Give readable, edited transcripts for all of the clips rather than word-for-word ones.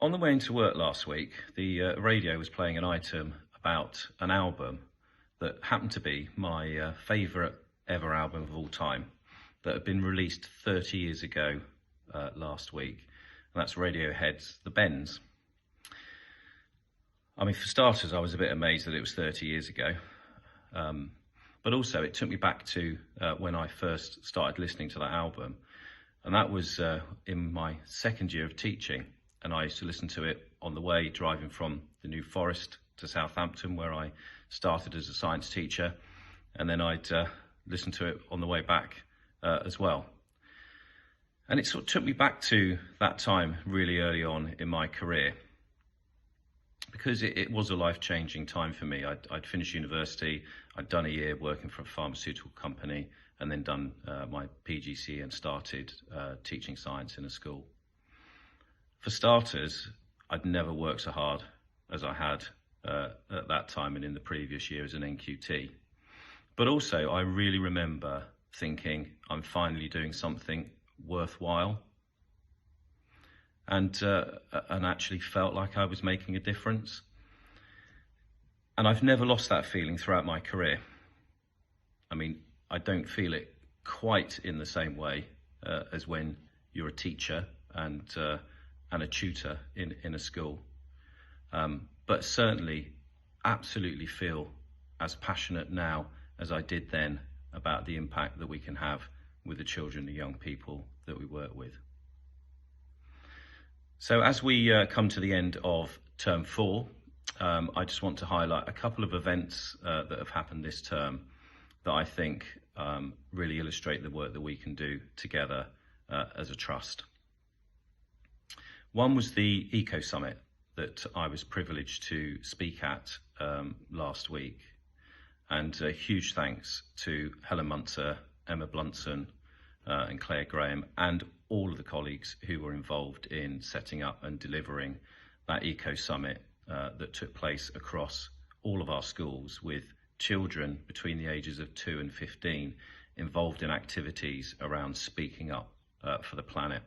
On the way into work last week, the radio was playing an item about an album that happened to be my favourite ever album of all time, that had been released 30 years ago last week, and that's Radiohead's The Bends. I mean, for starters, I was a bit amazed that it was 30 years ago, but also it took me back to when I first started listening to that album, and that was in my second year of teaching. And I used to listen to it on the way driving from the New Forest to Southampton, where I started as a science teacher, and then I'd listen to it on the way back as well. And it sort of took me back to that time really early on in my career, because it was a life-changing time for me. I'd finished university, I'd done a year working for a pharmaceutical company, and then done my PGCE and started teaching science in a school. For starters, I'd never worked so hard as I had at that time and in the previous year as an NQT. But also, I really remember thinking, I'm finally doing something worthwhile, and actually felt like I was making a difference. And I've never lost that feeling throughout my career. I mean, I don't feel it quite in the same way as when you're a teacher and a tutor in a school, but certainly absolutely feel as passionate now as I did then about the impact that we can have with the children and young people that we work with. So as we come to the end of term 4, I just want to highlight a couple of events that have happened this term that I think really illustrate the work that we can do together as a trust. One was the Eco Summit that I was privileged to speak at last week. And a huge thanks to Helen Munter, Emma Blunson, and Claire Graham, and all of the colleagues who were involved in setting up and delivering that Eco Summit that took place across all of our schools, with children between the ages of 2 and 15 involved in activities around speaking up for the planet.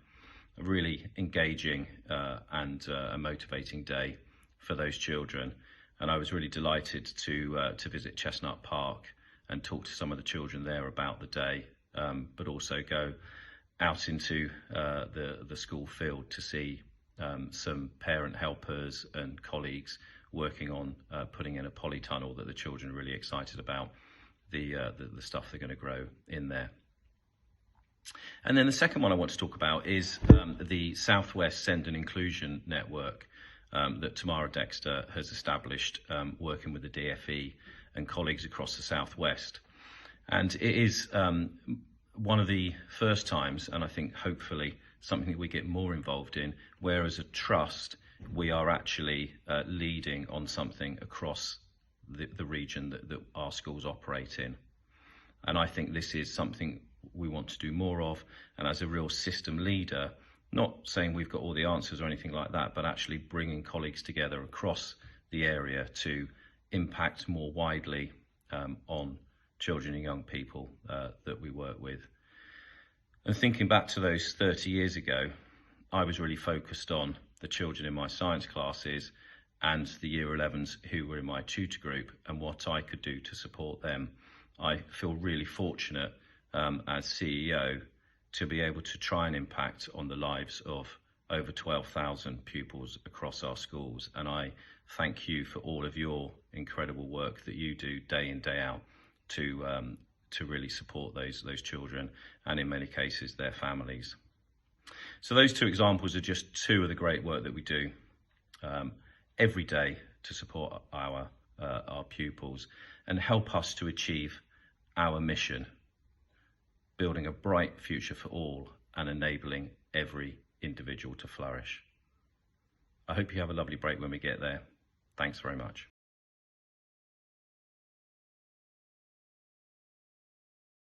A really engaging and a motivating day for those children. And I was really delighted to visit Chestnut Park and talk to some of the children there about the day, but also go out into the school field to see some parent helpers and colleagues working on putting in a polytunnel that the children are really excited about, the stuff they're going to grow in there. And then the second one I want to talk about is the Southwest Send and Inclusion Network that Tamara Dexter has established, working with the DFE and colleagues across the Southwest. And it is one of the first times, and I think hopefully something that we get more involved in, where as a trust we are actually leading on something across the region that our schools operate in. And I think this is something we want to do more of, and as a real system leader, not saying we've got all the answers or anything like that, but actually bringing colleagues together across the area to impact more widely on children and young people that we work with. And thinking back to those 30 years ago, I was really focused on the children in my science classes and the Year 11s who were in my tutor group and what I could do to support them. I feel really fortunate as CEO to be able to try and impact on the lives of over 12,000 pupils across our schools. And I thank you for all of your incredible work that you do day in, day out to really support those children, and in many cases their families. So those two examples are just two of the great work that we do every day to support our pupils and help us to achieve our mission: building a bright future for all and enabling every individual to flourish. I hope you have a lovely break when we get there. Thanks very much.